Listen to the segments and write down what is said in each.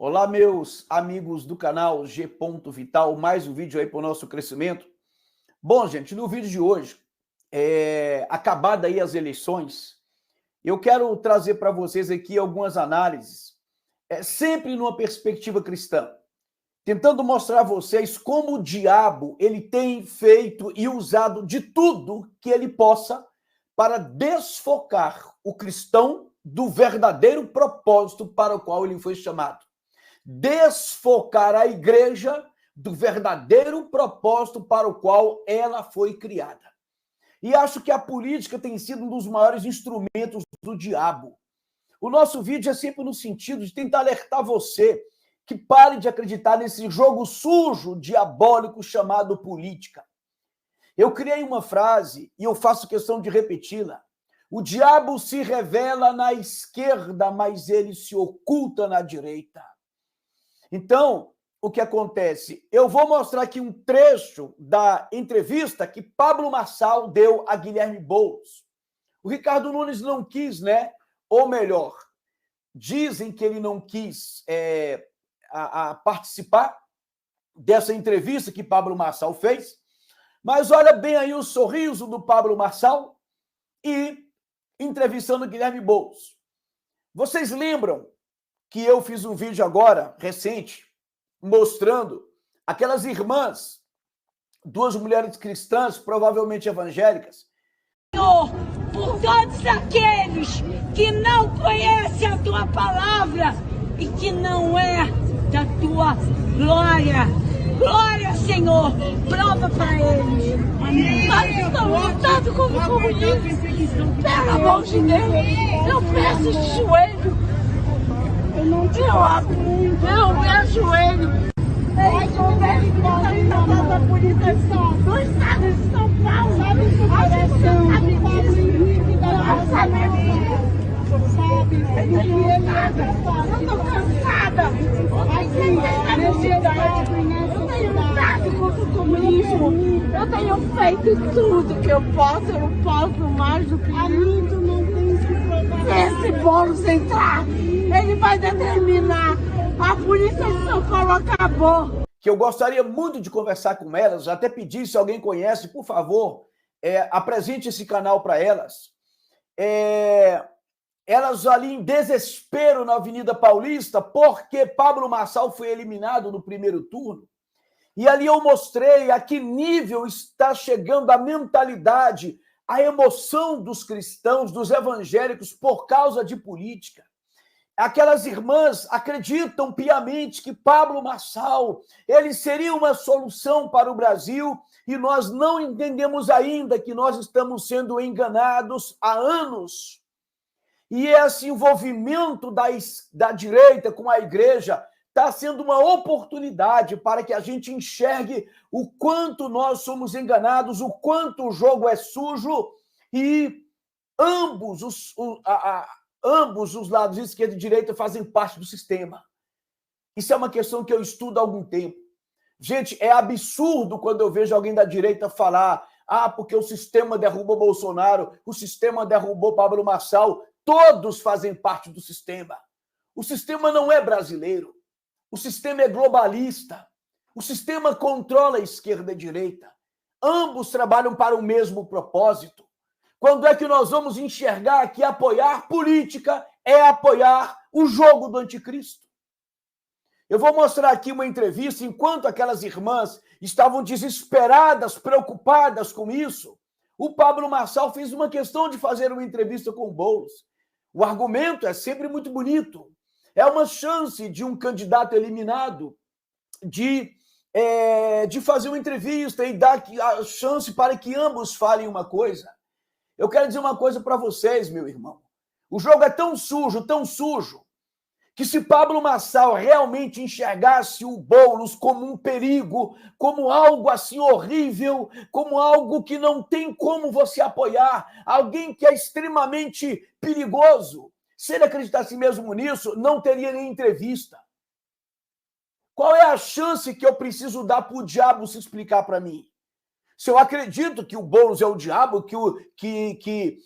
Olá, meus amigos do canal G. Vital, mais um vídeo aí para o nosso crescimento. Bom, gente, no vídeo de hoje, acabada aí as eleições, eu quero trazer para vocês aqui algumas análises, sempre numa perspectiva cristã, tentando mostrar a vocês como o diabo ele tem feito e usado de tudo que ele possa para desfocar o cristão do verdadeiro propósito para o qual ele foi chamado. Desfocar a igreja do verdadeiro propósito para o qual ela foi criada. E acho que a política tem sido um dos maiores instrumentos do diabo. O nosso vídeo é sempre no sentido de tentar alertar você que pare de acreditar nesse jogo sujo, diabólico chamado política. Eu criei uma frase e eu faço questão de repeti-la. O diabo se revela na esquerda, mas ele se oculta na direita. Então, o que acontece? Eu vou mostrar aqui um trecho da entrevista que Pablo Marçal deu a Guilherme Boulos. O Ricardo Nunes não quis, né? Ou melhor, dizem que ele não quis participar dessa entrevista que Pablo Marçal fez, mas olha bem aí o sorriso do Pablo Marçal e entrevistando Guilherme Boulos. Vocês lembram que eu fiz um vídeo agora, recente, mostrando aquelas irmãs, duas mulheres cristãs, provavelmente evangélicas. Senhor, por todos aqueles que não conhecem a tua palavra e que não é da tua glória. Glória, Senhor, prova para eles. Nós estamos lutando contra o comunismo. Pega a mão de Deus. Eu peço de joelho. Eu me ajoelho. Eles souberam que nós estamos na polícia do estado de São Paulo. Sabe o coração do Pablo Henrique da nossa Eu estou cansada. Eu tenho lutado contra o comunismo. Eu tenho feito tudo que eu posso. Eu não posso mais do que isso. Se esse Boulos entrar, ele vai determinar. A polícia de São Paulo acabou. Que eu gostaria muito de conversar com elas, até pedir, se alguém conhece, por favor, apresente esse canal para elas. Elas ali em desespero na Avenida Paulista, porque Pablo Marçal foi eliminado no primeiro turno. E ali eu mostrei a que nível está chegando a mentalidade, a emoção dos cristãos, dos evangélicos, por causa de política. Aquelas irmãs acreditam piamente que Pablo Marçal ele seria uma solução para o Brasil e nós não entendemos ainda que nós estamos sendo enganados há anos. E esse envolvimento da direita com a igreja está sendo uma oportunidade para que a gente enxergue o quanto nós somos enganados, o quanto o jogo é sujo e ambos os lados, esquerda e direita, fazem parte do sistema. Isso é uma questão que eu estudo há algum tempo. Gente, é absurdo quando eu vejo alguém da direita falar porque o sistema derrubou Bolsonaro, o sistema derrubou Pablo Marçal. Todos fazem parte do sistema. O sistema não é brasileiro. O sistema é globalista. O sistema controla a esquerda e a direita. Ambos trabalham para o mesmo propósito. Quando é que nós vamos enxergar que apoiar política é apoiar o jogo do anticristo? Eu vou mostrar aqui uma entrevista, enquanto aquelas irmãs estavam desesperadas, preocupadas com isso, o Pablo Marçal fez uma questão de fazer uma entrevista com o Boulos. O argumento é sempre muito bonito. É uma chance de um candidato eliminado de fazer uma entrevista e dar a chance para que ambos falem uma coisa. Eu quero dizer uma coisa para vocês, meu irmão. O jogo é tão sujo, que se Pablo Marçal realmente enxergasse o Boulos como um perigo, como algo assim horrível, como algo que não tem como você apoiar, alguém que é extremamente perigoso, se ele acreditasse mesmo nisso, não teria nem entrevista. Qual é a chance que eu preciso dar para o diabo se explicar para mim? Se eu acredito que o Boulos é o diabo,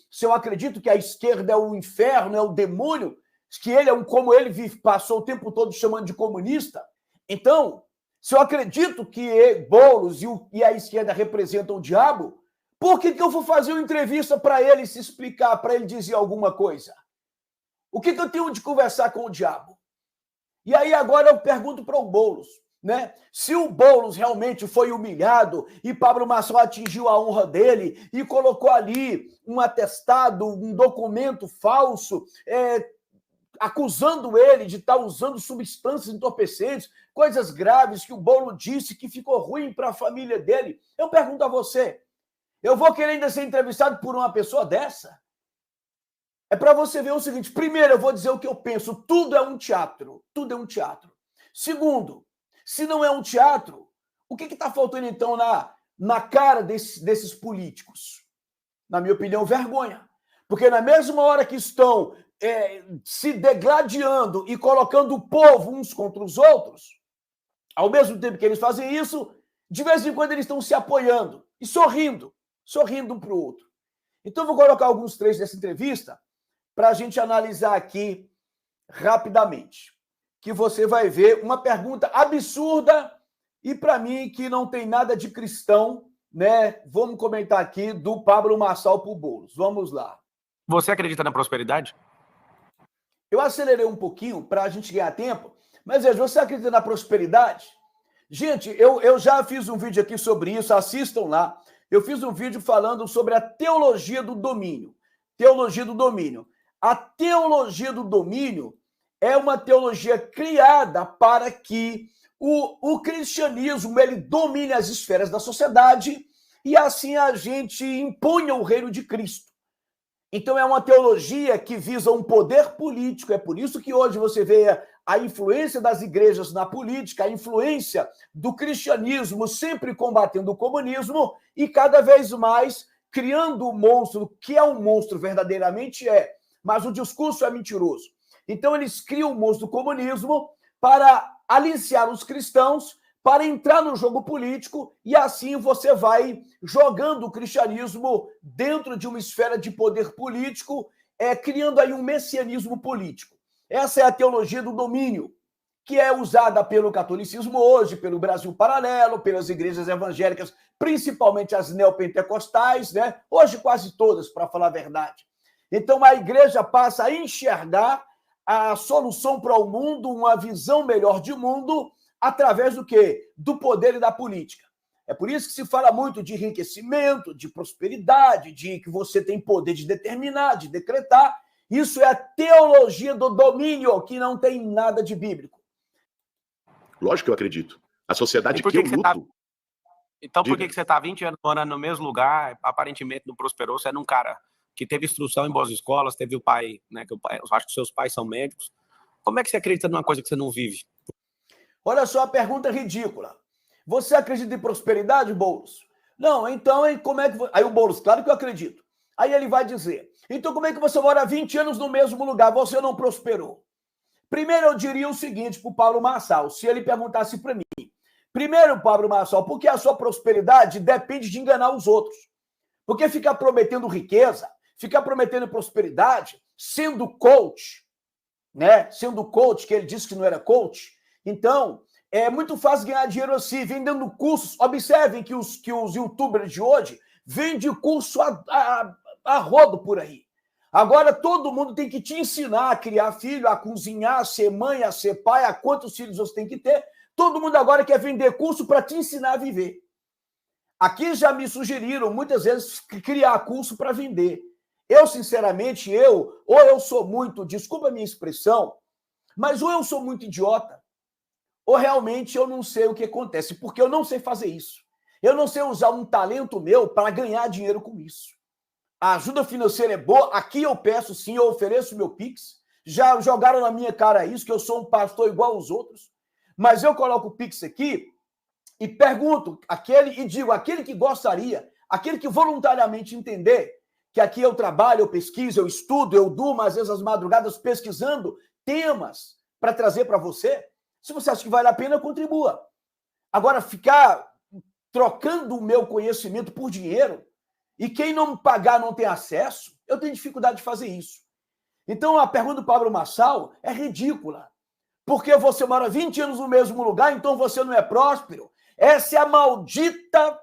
se eu acredito que a esquerda é o inferno, é o demônio, que ele é como ele vive, passou o tempo todo chamando de comunista. Então, se eu acredito que Boulos e a esquerda representam o diabo, por que eu vou fazer uma entrevista para ele se explicar, para ele dizer alguma coisa? O que eu tenho de conversar com o diabo? E aí agora eu pergunto para o Boulos, né? Se o Boulos realmente foi humilhado e Pablo Marçal atingiu a honra dele e colocou ali um atestado, um documento falso, acusando ele de estar usando substâncias entorpecentes, coisas graves que o Boulos disse que ficou ruim para a família dele. Eu pergunto a você, eu vou querer ainda ser entrevistado por uma pessoa dessa? É para você ver o seguinte, primeiro eu vou dizer o que eu penso, tudo é um teatro, tudo é um teatro. Segundo, se não é um teatro, o que está faltando então na cara desses políticos? Na minha opinião, vergonha. Porque na mesma hora que estão se degladiando e colocando o povo uns contra os outros, ao mesmo tempo que eles fazem isso, de vez em quando eles estão se apoiando e sorrindo um para o outro. Então eu vou colocar alguns trechos dessa entrevista para a gente analisar aqui rapidamente, que você vai ver uma pergunta absurda e, para mim, que não tem nada de cristão, né? Vamos comentar aqui do Pablo Marçal para o Boulos. Vamos lá. Você acredita na prosperidade? Eu acelerei um pouquinho para a gente ganhar tempo, mas veja, você acredita na prosperidade? Gente, eu já fiz um vídeo aqui sobre isso, assistam lá. Eu fiz um vídeo falando sobre a teologia do domínio. Teologia do domínio. A teologia do domínio é uma teologia criada para que o cristianismo ele domine as esferas da sociedade e assim a gente imponha o reino de Cristo. Então é uma teologia que visa um poder político, é por isso que hoje você vê a influência das igrejas na política, a influência do cristianismo sempre combatendo o comunismo e cada vez mais criando um monstro, que é um monstro verdadeiramente mas o discurso é mentiroso. Então eles criam o monstro do comunismo para aliciar os cristãos, para entrar no jogo político, e assim você vai jogando o cristianismo dentro de uma esfera de poder político, criando aí um messianismo político. Essa é a teologia do domínio, que é usada pelo catolicismo hoje, pelo Brasil Paralelo, pelas igrejas evangélicas, principalmente as neopentecostais, né? Hoje quase todas, para falar a verdade. Então a igreja passa a enxergar a solução para o mundo, uma visão melhor de mundo, através do quê? Do poder e da política. É por isso que se fala muito de enriquecimento, de prosperidade, de que você tem poder de determinar, de decretar. Isso é a teologia do domínio, que não tem nada de bíblico. Lógico que eu acredito. A sociedade que eu luto... Então por que você está 20 anos morando no mesmo lugar, aparentemente não prosperou, você é um cara que teve instrução em boas escolas, teve o pai, né, eu acho que seus pais são médicos. Como é que você acredita numa coisa que você não vive? Olha só a pergunta ridícula. Você acredita em prosperidade, Boulos? Não, então como é que... Aí o Boulos, claro que eu acredito. Aí ele vai dizer, então como é que você mora 20 anos no mesmo lugar, você não prosperou? Primeiro eu diria o seguinte para o Pablo Marçal, se ele perguntasse para mim. Primeiro, Pablo Marçal, porque a sua prosperidade depende de enganar os outros. Porque ficar prometendo riqueza, ficar prometendo prosperidade, sendo coach, né? Sendo coach, que ele disse que não era coach. Então, é muito fácil ganhar dinheiro assim, vendendo cursos. Observem que os youtubers de hoje vendem curso a rodo por aí. Agora todo mundo tem que te ensinar a criar filho, a cozinhar, a ser mãe, a ser pai, a quantos filhos você tem que ter. Todo mundo agora quer vender curso para te ensinar a viver. Aqui já me sugeriram muitas vezes criar curso para vender. Eu, sinceramente, ou eu sou muito, desculpa a minha expressão, mas ou eu sou muito idiota, ou realmente eu não sei o que acontece, porque eu não sei fazer isso. Eu não sei usar um talento meu para ganhar dinheiro com isso. A ajuda financeira é boa, aqui eu peço sim, eu ofereço meu Pix. Já jogaram na minha cara isso, que eu sou um pastor igual aos outros, mas eu coloco o Pix aqui e pergunto aquele que gostaria, aquele que voluntariamente entender que aqui eu trabalho, eu pesquiso, eu estudo, eu durmo às vezes às madrugadas pesquisando temas para trazer para você. Se você acha que vale a pena, contribua. Agora, ficar trocando o meu conhecimento por dinheiro e quem não me pagar não tem acesso, eu tenho dificuldade de fazer isso. Então, a pergunta do Pablo Marçal é ridícula. Porque você mora 20 anos no mesmo lugar, então você não é próspero. Essa é a maldita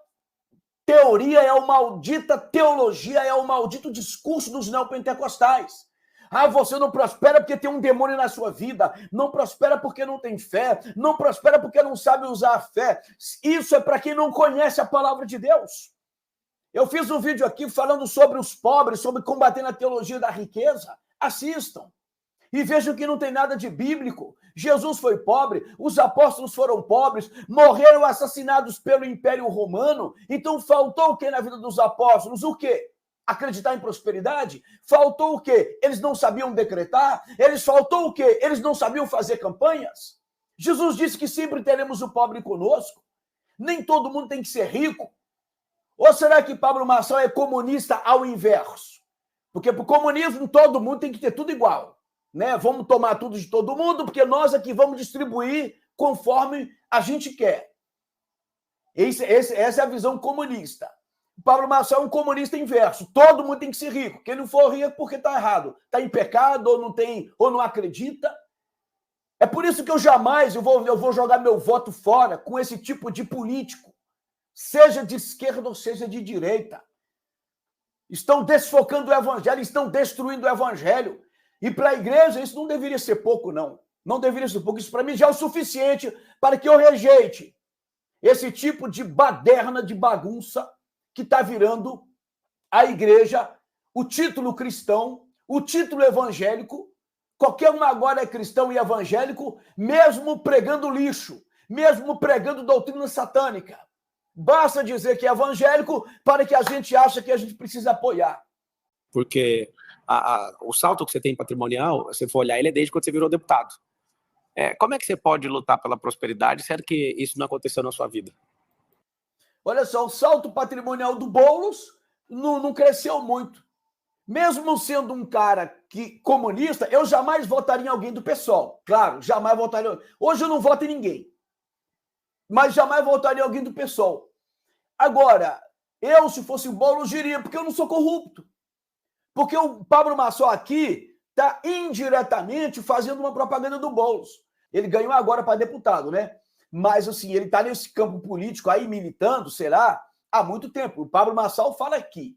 teoria, é a maldita teologia, é o maldito discurso dos neopentecostais. Ah, você não prospera porque tem um demônio na sua vida, não prospera porque não tem fé, não prospera porque não sabe usar a fé. Isso é para quem não conhece a palavra de Deus. Eu fiz um vídeo aqui falando sobre os pobres, sobre combater a teologia da riqueza. Assistam. E vejam que não tem nada de bíblico. Jesus foi pobre, os apóstolos foram pobres, morreram assassinados pelo Império Romano. Então faltou o que na vida dos apóstolos? O quê? Acreditar em prosperidade? Faltou o quê? Eles não sabiam decretar? Faltou o quê? Eles não sabiam fazer campanhas? Jesus disse que sempre teremos o pobre conosco. Nem todo mundo tem que ser rico. Ou será que Pablo Marçal é comunista ao inverso? Porque para o comunismo todo mundo tem que ter tudo igual. Né? Vamos tomar tudo de todo mundo, porque nós aqui vamos distribuir conforme a gente quer. Essa é a visão comunista. Pablo Marçal é um comunista inverso. Todo mundo tem que ser rico. Quem não for rico é porque está errado. Está em pecado, ou não tem, ou não acredita. É por isso que eu jamais vou jogar meu voto fora com esse tipo de político, seja de esquerda ou seja de direita. Estão desfocando o evangelho, estão destruindo o evangelho. E para a igreja isso não deveria ser pouco, não. Não deveria ser pouco. Isso para mim já é o suficiente para que eu rejeite esse tipo de baderna, de bagunça que está virando a igreja, o título cristão, o título evangélico. Qualquer um agora é cristão e evangélico, mesmo pregando lixo, mesmo pregando doutrina satânica. Basta dizer que é evangélico para que a gente ache que a gente precisa apoiar. Porque o salto que você tem patrimonial, se você for olhar, ele é desde quando você virou deputado. Como é que você pode lutar pela prosperidade, sendo que isso não aconteceu na sua vida? Olha só, o salto patrimonial do Boulos não cresceu muito. Mesmo sendo um cara comunista, eu jamais votaria em alguém do PSOL. Claro, jamais votaria. Hoje eu não voto em ninguém. Mas jamais votaria em alguém do PSOL. Agora, eu, se fosse o Boulos, diria, porque eu não sou corrupto. Porque o Pablo Marçal aqui está indiretamente fazendo uma propaganda do Boulos. Ele ganhou agora para deputado, né? Mas, assim, ele está nesse campo político aí, militando, será? Há muito tempo. O Pablo Marçal fala aqui.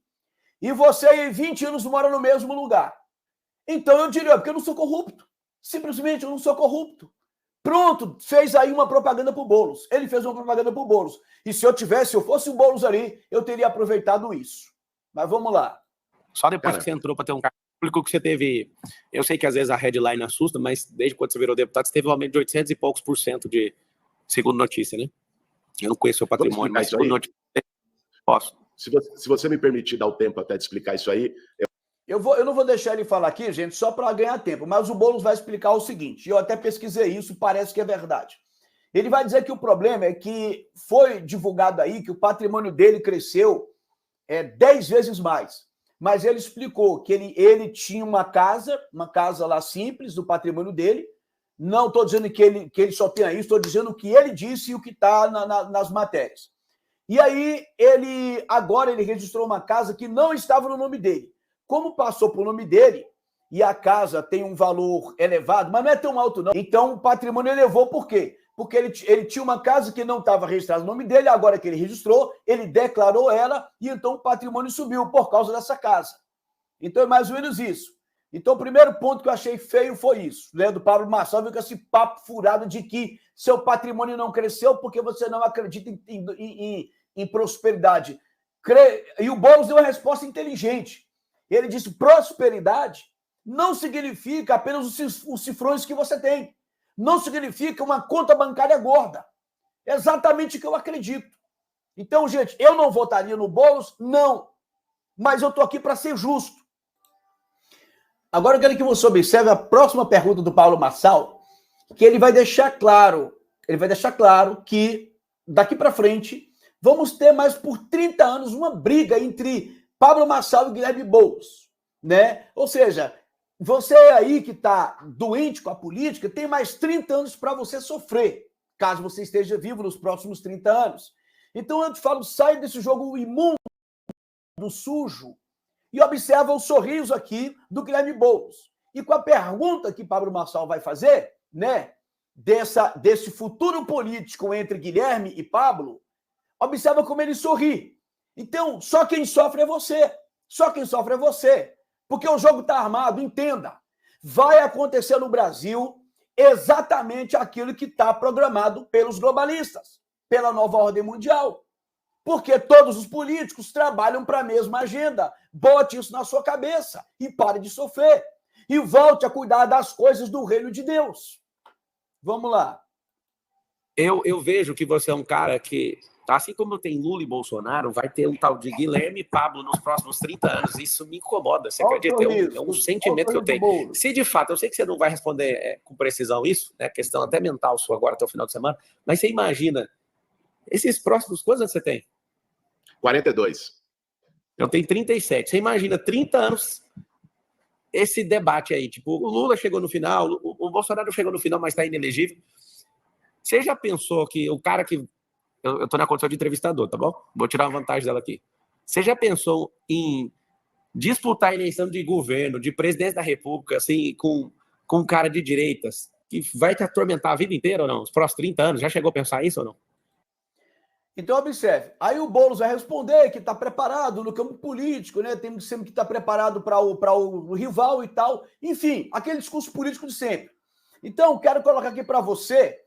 E você, em 20 anos, mora no mesmo lugar. Então, eu diria, porque eu não sou corrupto. Simplesmente, eu não sou corrupto. Pronto, fez aí uma propaganda para o Boulos. Ele fez uma propaganda para o Boulos. E se eu fosse o Boulos ali, eu teria aproveitado isso. Mas vamos lá. Só depois que você entrou para ter um cargo público que você teve... Eu sei que às vezes a headline assusta, mas desde quando você virou deputado, você teve um aumento de 800 e poucos % de... Segundo notícia, né? Eu não conheço o patrimônio, mas segundo notícia, posso. Se você me permitir dar o tempo até de explicar isso aí... Eu não vou deixar ele falar aqui, gente, só para ganhar tempo, mas o Boulos vai explicar o seguinte, eu até pesquisei isso, parece que é verdade. Ele vai dizer que o problema é que foi divulgado aí que o patrimônio dele cresceu 10 vezes mais. Mas ele explicou que ele tinha uma casa lá simples do patrimônio dele. Não estou dizendo que ele só tenha isso, estou dizendo o que ele disse e o que está nas matérias. E aí, agora ele registrou uma casa que não estava no nome dele. Como passou para o nome dele, e a casa tem um valor elevado, mas não é tão alto não, então o patrimônio elevou por quê? Porque ele tinha uma casa que não estava registrada no nome dele, agora que ele registrou, ele declarou ela, e então o patrimônio subiu por causa dessa casa. Então é mais ou menos isso. Então o primeiro ponto que eu achei feio foi isso, né, do Pablo Marçal, viu, com esse papo furado de que seu patrimônio não cresceu porque você não acredita em prosperidade. E o Boulos deu uma resposta inteligente. Ele disse, prosperidade não significa apenas os cifrões que você tem. Não significa uma conta bancária gorda. É exatamente o que eu acredito. Então, gente, eu não votaria no Boulos? Não. Mas eu estou aqui para ser justo. Agora eu quero que você observe a próxima pergunta do Pablo Marçal, que ele vai deixar claro que daqui para frente vamos ter mais por 30 anos uma briga entre Pablo Marçal e Guilherme Boulos, né? Ou seja, você aí que está doente com a política tem mais 30 anos para você sofrer, caso você esteja vivo nos próximos 30 anos. Então eu te falo, sai desse jogo imundo, sujo, e observa o sorriso aqui do Guilherme Boulos. e com a pergunta que Pablo Marçal vai fazer, né, desse futuro político entre Guilherme e Pablo, observa como ele sorri. Então, só quem sofre é você. Só quem sofre é você. Porque o jogo está armado, entenda. Vai acontecer no Brasil exatamente aquilo que está programado pelos globalistas, pela nova ordem mundial. Porque todos os políticos trabalham para a mesma agenda. Bote isso na sua cabeça e pare de sofrer. E volte a cuidar das coisas do reino de Deus. Vamos lá. Eu vejo que você é um cara que, assim como tem Lula e Bolsonaro, vai ter um tal de Guilherme e Pablo nos próximos 30 anos. Isso me incomoda. Você acredita? É um sentimento que eu tenho. Se de fato, eu sei que você não vai responder com precisão isso, né? Questão até mental sua agora até o final de semana, mas você imagina esses próximos, quantos anos você tem? 42. Eu tenho 37. Você imagina 30 anos esse debate aí. Tipo, o Lula chegou no final, o Bolsonaro chegou no final, mas está inelegível. Você já pensou que o cara que... Eu tô na condição de entrevistador, tá bom? Vou tirar uma vantagem dela aqui. Você já pensou em disputar a eleição de governo, de presidente da República, assim, com um cara de direitas, que vai te atormentar a vida inteira ou não? Os próximos 30 anos, já chegou a pensar isso ou não? Então, observe. Aí o Boulos vai responder que está preparado no campo político, né? Tem sempre que estar preparado para o rival e tal. Enfim, aquele discurso político de sempre. Então, quero colocar aqui para você,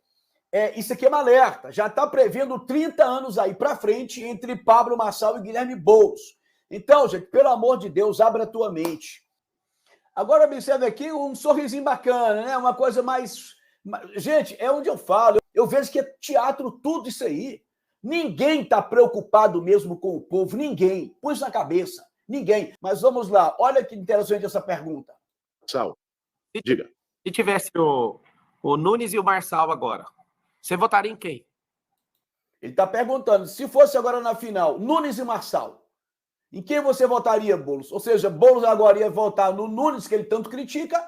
isso aqui é um alerta. Já está prevendo 30 anos aí para frente entre Pablo Marçal e Guilherme Boulos. Então, gente, pelo amor de Deus, abra a tua mente. Agora, observe aqui um sorrisinho bacana, né? Uma coisa mais... Gente, é onde eu falo. Eu vejo que é teatro tudo isso aí. Ninguém está preocupado mesmo com o povo, ninguém. Pôs na cabeça, ninguém. Mas vamos lá, olha que interessante essa pergunta. Sal, diga. Se tivesse o Nunes e o Marçal agora, você votaria em quem? Ele está perguntando, se fosse agora na final, Nunes e Marçal, em quem você votaria, Boulos? Ou seja, Boulos agora ia votar no Nunes, que ele tanto critica,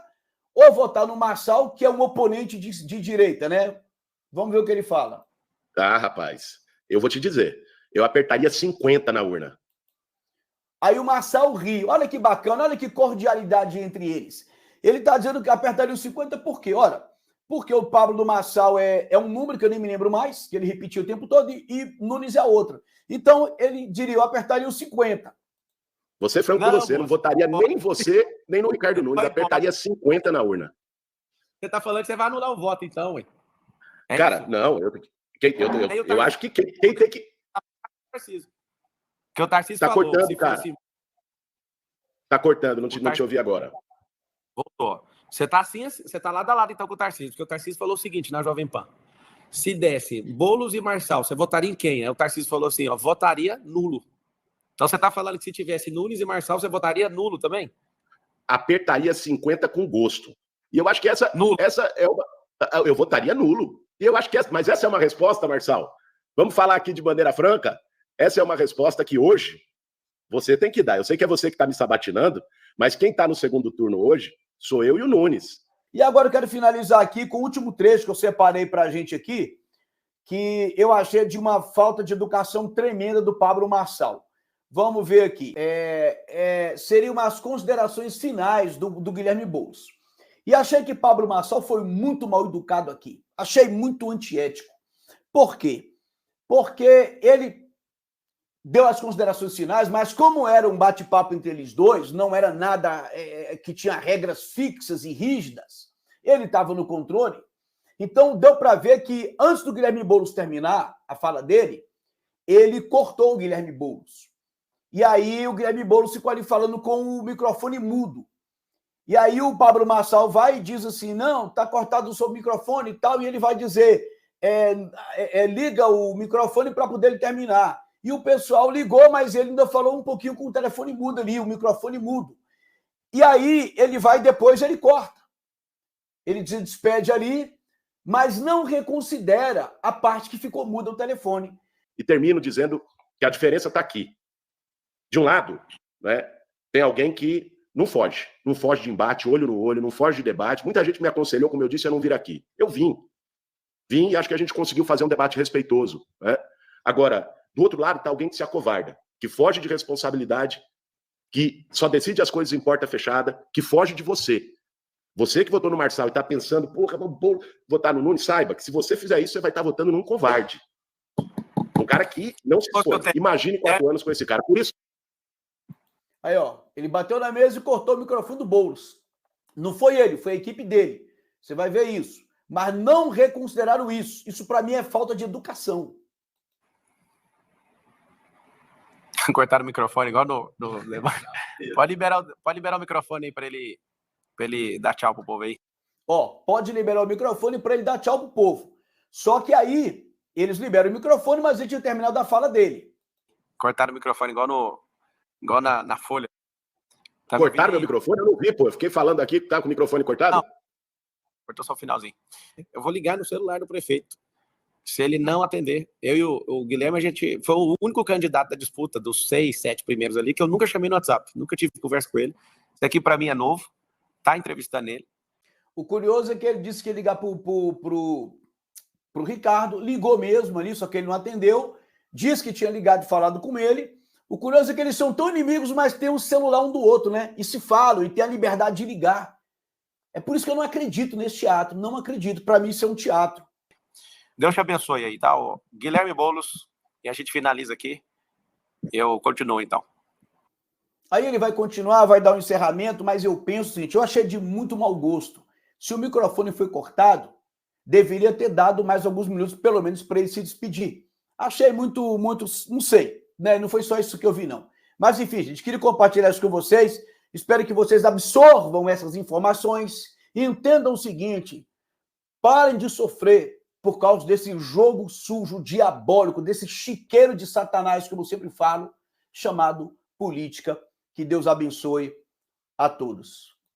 ou votar no Marçal, que é um oponente de direita, né? Vamos ver o que ele fala. Ah, rapaz... Eu vou te dizer, eu apertaria 50 na urna. Aí o Marçal ri. Olha que bacana, olha que cordialidade entre eles. Ele está dizendo que apertaria os 50 por quê? Ora, porque o Pablo do Marçal é um número que eu nem me lembro mais, que ele repetiu o tempo todo, e Nunes é outra. Então, ele diria, eu apertaria os 50. Você franco com você, não votaria nem você, nem no Ricardo Nunes, apertaria 50 na urna. Você está falando que você vai anular o voto, então, ué. Cara, não, eu acho que quem tem que... Que o Tarcísio tá falou. Cortando, cara. Fosse... Tá cortando, não te ouvi agora. Voltou. Você tá assim, você tá lado a lado então com o Tarcísio, porque o Tarcísio falou o seguinte na Jovem Pan. Se desse Boulos e Marçal, você votaria em quem? Aí o Tarcísio falou assim, ó, votaria nulo. Então você tá falando que se tivesse Nunes e Marçal, você votaria nulo também? Apertaria 50 com gosto. E eu acho que essa é uma... Eu votaria nulo. E eu acho que mas essa é uma resposta, Marçal. Vamos falar aqui de maneira franca. Essa é uma resposta que hoje você tem que dar. Eu sei que é você que está me sabatinando, mas quem está no segundo turno hoje sou eu e o Nunes. E agora eu quero finalizar aqui com o último trecho que eu separei para a gente aqui, que eu achei de uma falta de educação tremenda do Pablo Marçal. Vamos ver aqui. Seriam umas considerações finais do Guilherme Boulos. E achei que Pablo Marçal foi muito mal educado aqui. Achei muito antiético. Por quê? Porque ele deu as considerações finais, mas como era um bate-papo entre eles dois, não era nada que tinha regras fixas e rígidas, ele estava no controle. Então, deu para ver que, antes do Guilherme Boulos terminar a fala dele, ele cortou o Guilherme Boulos. E aí o Guilherme Boulos ficou ali falando com o microfone mudo. E aí o Pablo Marçal vai e diz assim, não, está cortado o seu microfone e tal, e ele vai dizer, liga o microfone para poder ele terminar. E o pessoal ligou, mas ele ainda falou um pouquinho com o telefone mudo ali, o microfone mudo. E aí ele vai depois, ele corta. Ele se despede ali, mas não reconsidera a parte que ficou muda o telefone. E termino dizendo que a diferença está aqui. De um lado, né, tem alguém que não foge de embate, olho no olho, não foge de debate. Muita gente me aconselhou, como eu disse, a não vir aqui. Eu vim e acho que a gente conseguiu fazer um debate respeitoso, né? Agora, do outro lado está alguém que se acovarda, que foge de responsabilidade, que só decide as coisas em porta fechada, que foge de você. Você que votou no Marçal e está pensando, porra, vou votar no Nunes, saiba que se você fizer isso, você vai estar votando num covarde. Um cara que não se expõe. Imagine 4 anos com esse cara. Por isso. Aí, ó, ele bateu na mesa e cortou o microfone do Boulos. Não foi ele, foi a equipe dele. Você vai ver isso. Mas não reconsideraram isso. Isso, para mim, é falta de educação. Cortaram o microfone igual no... Pode liberar o microfone aí para ele dar tchau pro povo aí. Ó, pode liberar o microfone para ele dar tchau pro povo. Só que aí, eles liberam o microfone, mas ele tinha terminado a fala dele. Cortaram o microfone igual na Folha. Tá, cortaram meu microfone? Eu não vi, pô. Eu fiquei falando aqui que tava com o microfone cortado. Não. Cortou só o finalzinho. Eu vou ligar no celular do prefeito. Se ele não atender, eu e o Guilherme, a gente foi o único candidato da disputa dos 6, 7 primeiros ali que eu nunca chamei no WhatsApp, nunca tive conversa com ele. Isso aqui para mim é novo, tá entrevistando ele. O curioso é que ele disse que ia ligar pro Ricardo, ligou mesmo ali, só que ele não atendeu, disse que tinha ligado e falado com ele. O curioso é que eles são tão inimigos, mas têm um celular um do outro, né? E se falam, e tem a liberdade de ligar. É por isso que eu não acredito nesse teatro, não acredito. Para mim isso é um teatro. Deus te abençoe aí, tá? O Guilherme Boulos, e a gente finaliza aqui. Eu continuo, então. Aí ele vai continuar, vai dar um encerramento, mas eu penso o seguinte, eu achei de muito mau gosto. Se o microfone foi cortado, deveria ter dado mais alguns minutos, pelo menos, para ele se despedir. Achei muito, não sei, né? Não foi só isso que eu vi, não. Mas, enfim, gente, queria compartilhar isso com vocês. Espero que vocês absorvam essas informações e entendam o seguinte, parem de sofrer por causa desse jogo sujo, diabólico, desse chiqueiro de Satanás, como eu sempre falo, chamado política. Que Deus abençoe a todos.